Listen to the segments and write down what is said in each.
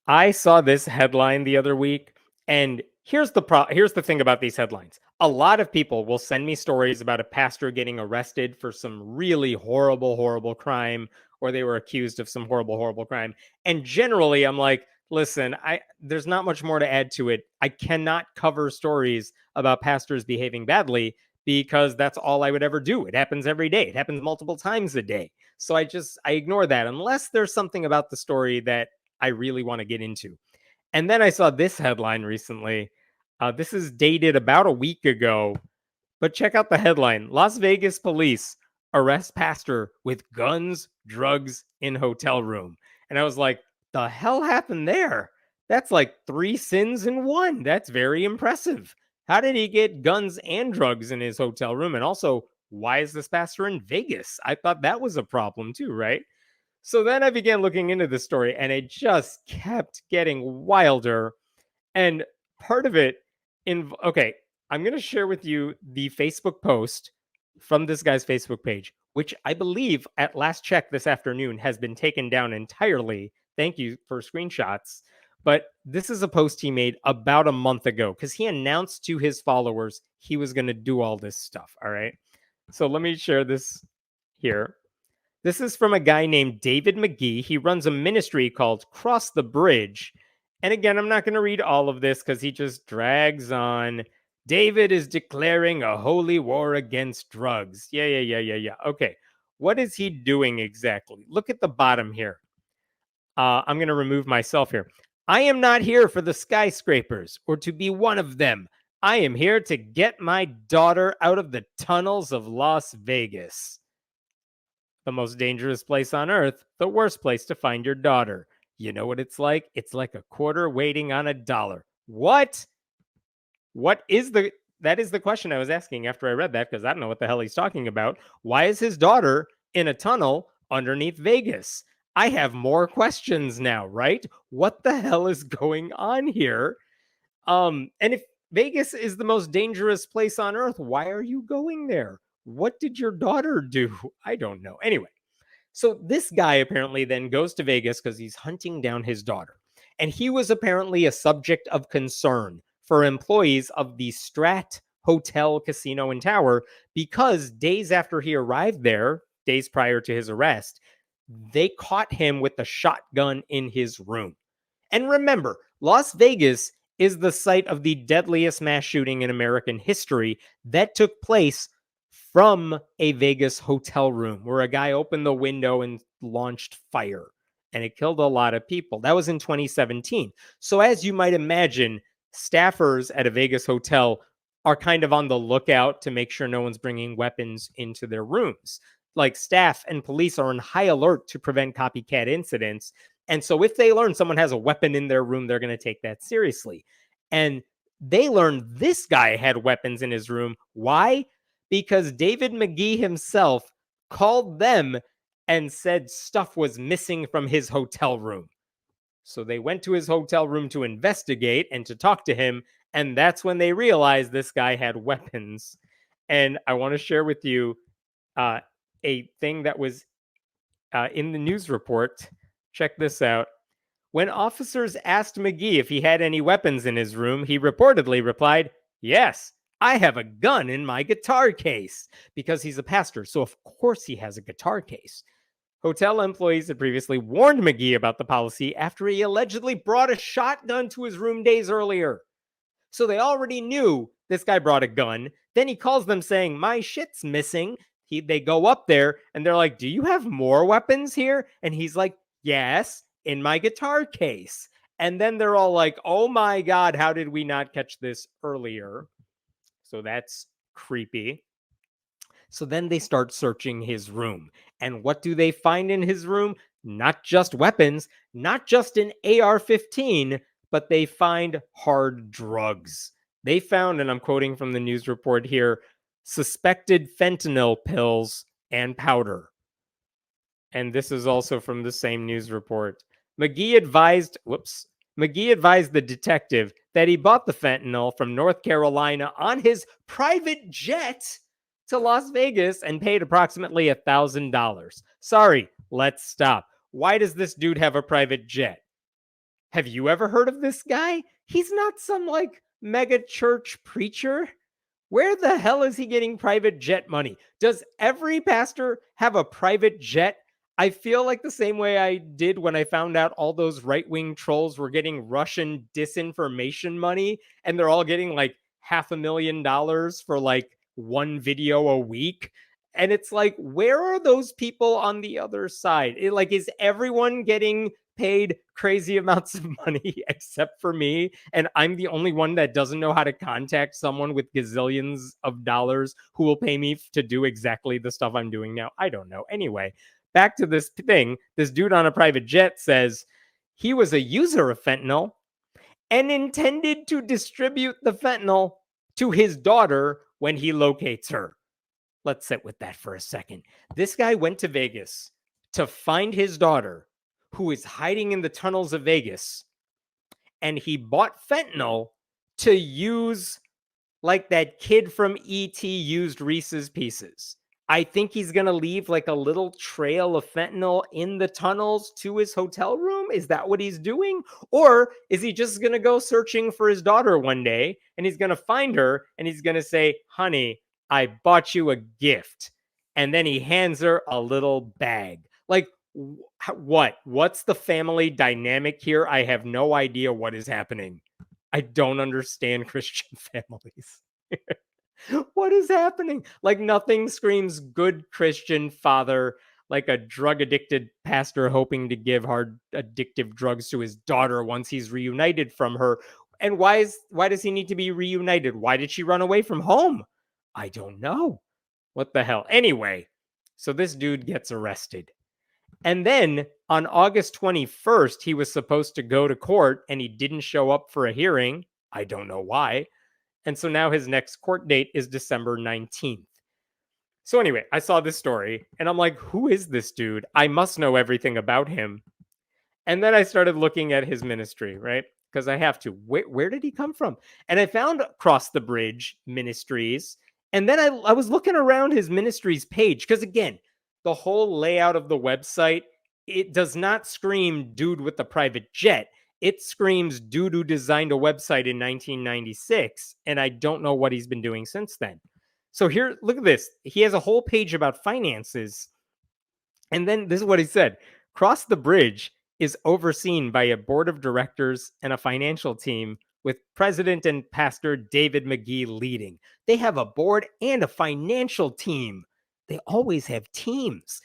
I saw this headline the other week, and here's the thing about these headlines. A lot of people will send me stories about a pastor getting arrested for some really horrible, horrible crime, or they were accused of some horrible, horrible crime. And generally, I'm like, listen, I there's not much more to add to it. I cannot cover stories about pastors behaving badly because that's all I would ever do. It happens every day. It happens multiple times a day. So I ignore that unless there's something about the story that I really want to get into. And then I saw this headline recently. This is dated about a week ago, but check out the headline: Las Vegas police arrest pastor with guns, drugs in hotel room. And I was like, the hell happened there? That's like three sins in one. That's very impressive. How did he get guns and drugs in his hotel room? And also, why is this pastor in Vegas? I thought that was a problem too, right? So then I began looking into the story and it just kept getting wilder. And part of it okay, I'm going to share with you the Facebook post from this guy's Facebook page, which I believe at last check this afternoon has been taken down entirely. Thank you for screenshots. But this is a post he made about a month ago because he announced to his followers he was going to do all this stuff. All right. So let me share this here. This is from a guy named David McGee. He runs a ministry called Cross the Bridge. And again, I'm not going to read all of this because he just drags on. David is declaring a holy war against drugs. Yeah. Okay. What is he doing exactly? Look at the bottom here. I'm going to remove myself here. I am not here for the skyscrapers or to be one of them. I am here to get my daughter out of the tunnels of Las Vegas. The most dangerous place on earth, the worst place to find your daughter. You know what it's like? It's like a quarter waiting on a dollar. What? What is the That is the question I was asking after I read that because I don't know what the hell he's talking about. Why is his daughter in a tunnel underneath Vegas? I have more questions now, right? What the hell is going on here? And if Vegas is the most dangerous place on earth, why are you going there? What did your daughter do? I don't know. Anyway, so this guy apparently then goes to Vegas because he's hunting down his daughter. And he was apparently a subject of concern for employees of the Strat Hotel, Casino, and Tower because days after he arrived there, days prior to his arrest, they caught him with a shotgun in his room. And remember, Las Vegas is the site of the deadliest mass shooting in American history that took place from a Vegas hotel room where a guy opened the window and launched fire. And it killed a lot of people. That was in 2017. So, as you might imagine, staffers at a Vegas hotel are kind of on the lookout to make sure no one's bringing weapons into their rooms. Like staff and police are on high alert to prevent copycat incidents. And so if they learn someone has a weapon in their room, they're going to take that seriously. And they learned this guy had weapons in his room. Why? Because David McGee himself called them and said stuff was missing from his hotel room. So they went to his hotel room to investigate and to talk to him. And that's when they realized this guy had weapons. And I want to share with you uh, a thing that was in the news report. Check this out. When officers asked McGee if he had any weapons in his room, he reportedly replied, "Yes, I have a gun in my guitar case," because he's a pastor, so of course he has a guitar case. Hotel employees had previously warned McGee about the policy after he allegedly brought a shotgun to his room days earlier. So they already knew this guy brought a gun. Then he calls them saying, "My shit's missing." They go up there and they're like, "Do you have more weapons here?" And he's like, "Yes, in my guitar case." And then they're all like, "Oh my God, how did we not catch this earlier?" So that's creepy. So then they start searching his room. And what do they find in his room? Not just weapons, not just an AR 15, but they find hard drugs. They found, and I'm quoting from the news report here, suspected fentanyl pills and powder. And this is also from the same news report. McGee advised the detective that he bought the fentanyl from North Carolina on his private jet to Las Vegas and paid approximately $1,000. Sorry, let's stop. Why does this dude have a private jet? Have you ever heard of this guy? He's not some like mega church preacher. Where the hell is he getting private jet money? Does every pastor have a private jet? I feel like the same way I did when I found out all those right wing trolls were getting Russian disinformation money and they're all getting like $500,000 for like one video a week. And it's like, where are those people on the other side? Like, is everyone getting paid crazy amounts of money except for me? And I'm the only one that doesn't know how to contact someone with gazillions of dollars who will pay me to do exactly the stuff I'm doing now. I don't know. Anyway, back to this thing. This dude on a private jet says he was a user of fentanyl and intended to distribute the fentanyl to his daughter when he locates her. Let's sit with that for a second. This guy went to Vegas to find his daughter, who is hiding in the tunnels of Vegas, and he bought fentanyl to use like that kid from ET used Reese's Pieces. I think he's going to leave like a little trail of fentanyl in the tunnels to his hotel room. Is that what he's doing? Or is he just going to go searching for his daughter one day and he's going to find her and he's going to say, honey, I bought you a gift. And then he hands her a little bag. Like, what? What's the family dynamic here? I have no idea what is happening. I don't understand Christian families. What is happening? Like, nothing screams good Christian father like a drug addicted pastor hoping to give hard addictive drugs to his daughter once he's reunited from her. And why does he need to be reunited? Why did she run away from home? I don't know. What the hell? Anyway, so this dude gets arrested. And then on August 21st, he was supposed to go to court and he didn't show up for a hearing. I don't know why. And so now his next court date is December 19th. So anyway, I saw this story and I'm like, who is this dude? I must know everything about him. And then I started looking at his ministry, right? Because I have to. Where did he come from? And I found Cross the Bridge Ministries. And then I was looking around his ministries page. Because again, the whole layout of the website, it does not scream dude with the private jet. It screams dude who designed a website in 1996. And I don't know what he's been doing since then. So here, look at this. He has a whole page about finances. And then this is what he said. Cross the Bridge is overseen by a board of directors and a financial team with President and Pastor David McGee leading. They have a board and a financial team. They always have teams.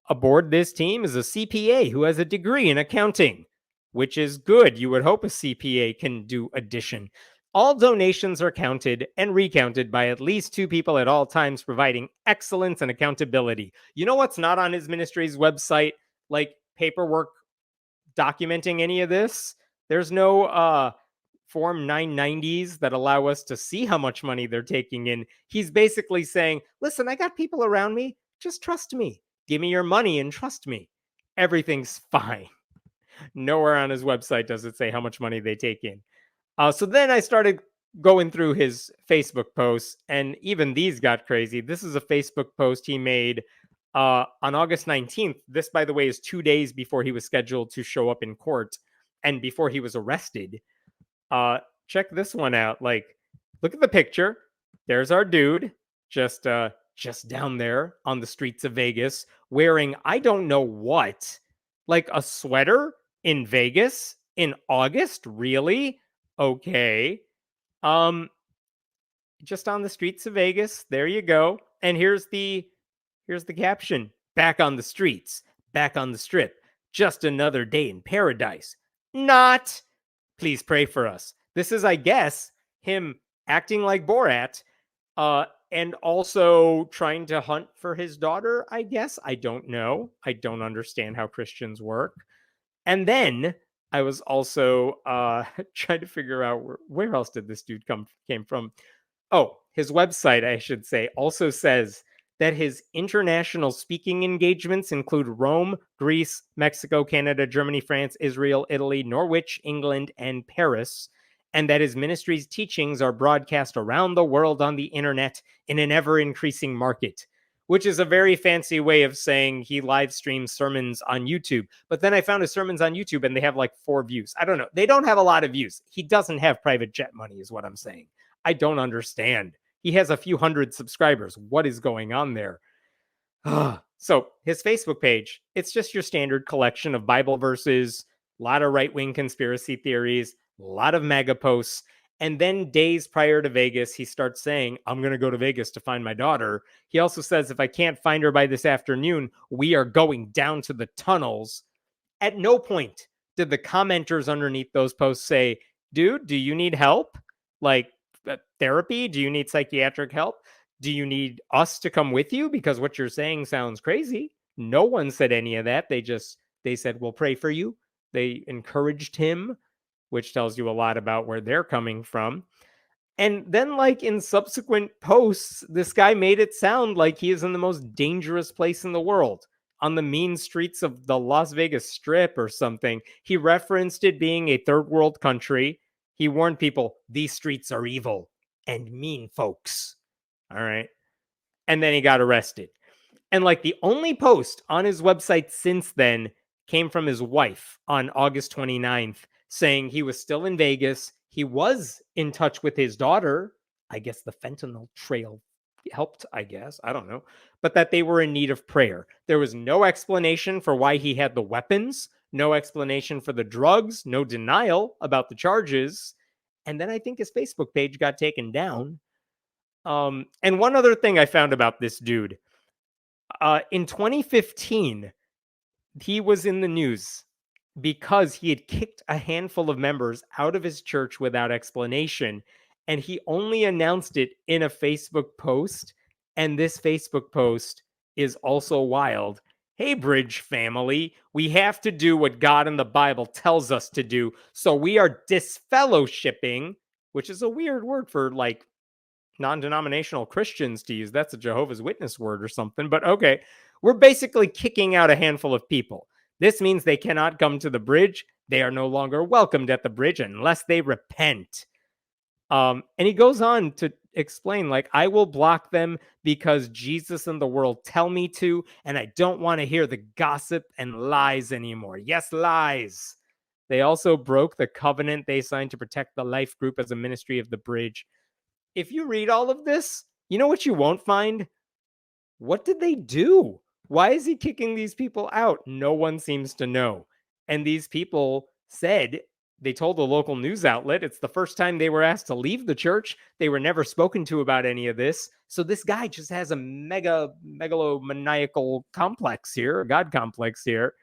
Aboard this team is a CPA who has a degree in accounting, which is good. You would hope a CPA can do addition. All donations are counted and recounted by at least two people at all times, providing excellence and accountability. You know what's not on his ministry's website? Like paperwork documenting any of this? There's no Form 990s that allow us to see how much money they're taking in. He's basically saying, listen, I got people around me. Just trust me. Give me your money and trust me. Everything's fine. Nowhere on his website does it say how much money they take in. So then I started going through his Facebook posts, and even these got crazy. This is a Facebook post he made on August 19th. This, by the way, is 2 days before he was scheduled to show up in court and before he was arrested. Check this one out. Like, look at the picture. There's our dude just down there on the streets of Vegas wearing I don't know what, like a sweater in Vegas in August. Really? Okay. Just on the streets of Vegas. There you go. And here's the caption. Back on the streets, back on the strip. Just another day in paradise. Not. Please pray for us. This is, I guess, him acting like Borat, and also trying to hunt for his daughter, I guess. I don't know. I don't understand how Christians work. And then I was also trying to figure out where else did this dude came from. Oh, his website, I should say, also says that his international speaking engagements include Rome, Greece, Mexico, Canada, Germany, France, Israel, Italy, Norwich, England, and Paris, and that his ministry's teachings are broadcast around the world on the internet in an ever-increasing market. which is a very fancy way of saying he live streams sermons on YouTube. But then I found his sermons on YouTube and they have like 4 views. I don't know. They don't have a lot of views. He doesn't have private jet money, is what I'm saying. I don't understand. He has a few hundred subscribers. What is going on there? So his Facebook page, it's just your standard collection of Bible verses, a lot of right-wing conspiracy theories, a lot of mega posts. And then days prior to Vegas, he starts saying, I'm going to go to Vegas to find my daughter. He also says, if I can't find her by this afternoon, we are going down to the tunnels. At no point did the commenters underneath those posts say, dude, do you need help? Like therapy? Do you need psychiatric help? Do you need us to come with you? Because what you're saying sounds crazy. No one said any of that. They said, we'll pray for you. They encouraged him, which tells you a lot about where they're coming from. And then, like in subsequent posts, this guy made it sound like he is in the most dangerous place in the world, on the mean streets of the Las Vegas Strip or something. He referenced it being a third world country. He warned people, these streets are evil and mean folks. All right. And then he got arrested. And like the only post on his website since then came from his wife on August 29th saying he was still in Vegas. He was in touch with his daughter. I guess the fentanyl trail helped, I guess. I don't know. But that they were in need of prayer. There was no explanation for why he had the weapons, no explanation for the drugs, no denial about the charges. And then I think his Facebook page got taken down. And one other thing I found about this dude, in 2015, he was in the news because he had kicked a handful of members out of his church without explanation. And he only announced it in a Facebook post. And this Facebook post is also wild. Hey, Bridge family, we have to do what God in the Bible tells us to do. So we are disfellowshipping, which is a weird word for like non-denominational Christians to use. That's a Jehovah's Witness word or something, but okay. We're basically kicking out a handful of people. This means they cannot come to the bridge. They are no longer welcomed at the bridge unless they repent. And he goes on to explain, like, I will block them because Jesus and the world tell me to, and I don't want to hear the gossip and lies anymore. Yes, lies. They also broke the covenant they signed to protect the life group as a ministry of the bridge. If you read all of this, you know what you won't find? What did they do? Why is he kicking these people out? No one seems to know. And these people said, they told a local news outlet, it's the first time they were asked to leave the church. They were never spoken to about any of this. So this guy just has a megalomaniacal complex here, a God complex here.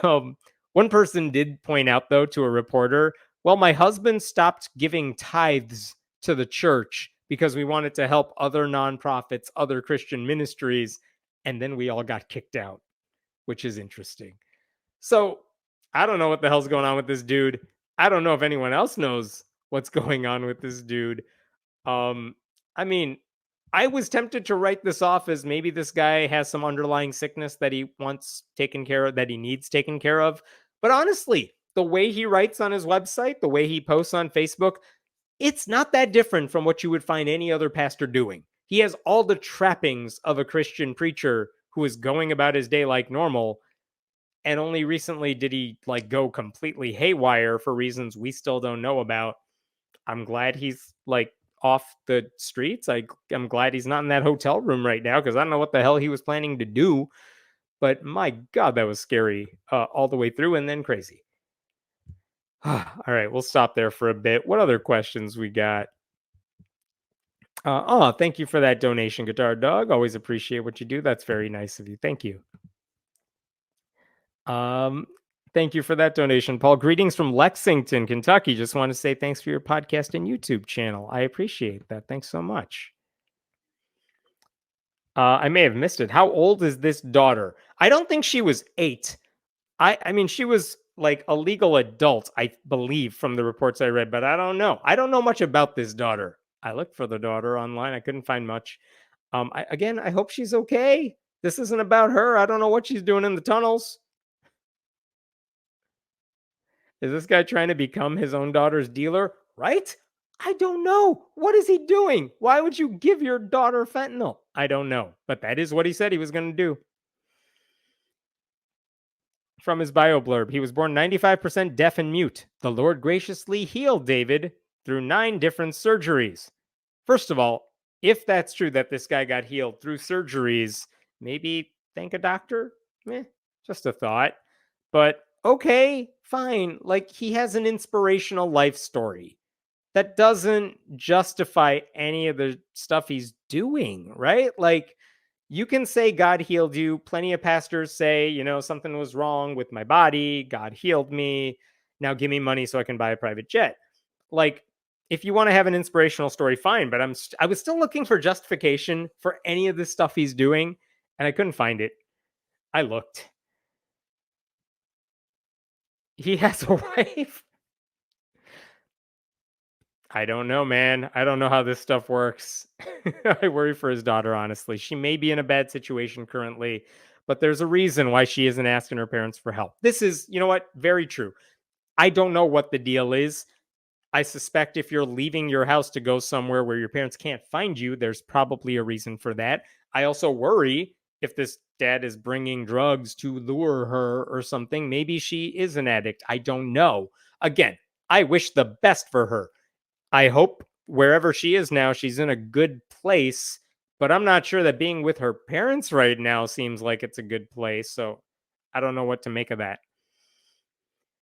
One person did point out, though, to a reporter, well, my husband stopped giving tithes to the church because we wanted to help other nonprofits, other Christian ministries, and then we all got kicked out, which is interesting. So I don't know what the hell's going on with this dude. I don't know if anyone else knows what's going on with this dude. Um, I mean, I was tempted to write this off as maybe this guy has some underlying sickness that he wants taken care of, that he needs taken care of. But honestly, the way he writes on his website, the way he posts on Facebook, it's not that different from what you would find any other pastor doing. He has all the trappings of a Christian preacher who is going about his day like normal. And only recently did he like go completely haywire for reasons we still don't know about. I'm glad he's like off the streets. I'm glad he's not in that hotel room right now because I don't know what the hell he was planning to do. But my God, that was scary all the way through and then crazy. All right, we'll stop there for a bit. What other questions we got? Thank you for that donation, Guitar Dog. Always appreciate what you do. That's very nice of you. Thank you. Thank you for that donation, Paul. Greetings from Lexington, Kentucky. Just want to say thanks for your podcast and YouTube channel. I appreciate that. Thanks so much. I may have missed it. How old is this daughter? I don't think she was 8. I mean, she was like a legal adult, I believe, from the reports I read, but I don't know. I don't know much about this daughter. I looked for the daughter online. I couldn't find much. I hope she's okay. This isn't about her. I don't know what she's doing in the tunnels. Is this guy trying to become his own daughter's dealer? Right? I don't know. What is he doing? Why would you give your daughter fentanyl? I don't know. But that is what he said he was going to do. From his bio blurb, he was born 95% deaf and mute. The Lord graciously healed David through 9 different surgeries. First of all, if that's true that this guy got healed through surgeries, maybe thank a doctor? Eh, just a thought. But okay, fine. Like, he has an inspirational life story that doesn't justify any of the stuff he's doing, right? Like, you can say God healed you. Plenty of pastors say, something was wrong with my body. God healed me. Now give me money so I can buy a private jet. Like, if you want to have an inspirational story, fine. But I was still looking for justification for any of this stuff he's doing, and I couldn't find it. I looked. He has a wife. I don't know, man. I don't know how this stuff works. I worry for his daughter, honestly. She may be in a bad situation currently, but there's a reason why she isn't asking her parents for help. This is, you know what? Very true. I don't know what the deal is. I suspect if you're leaving your house to go somewhere where your parents can't find you, there's probably a reason for that. I also worry if this dad is bringing drugs to lure her or something. Maybe she is an addict. I don't know. Again, I wish the best for her. I hope wherever she is now, she's in a good place, but I'm not sure that being with her parents right now seems like it's a good place. So I don't know what to make of that.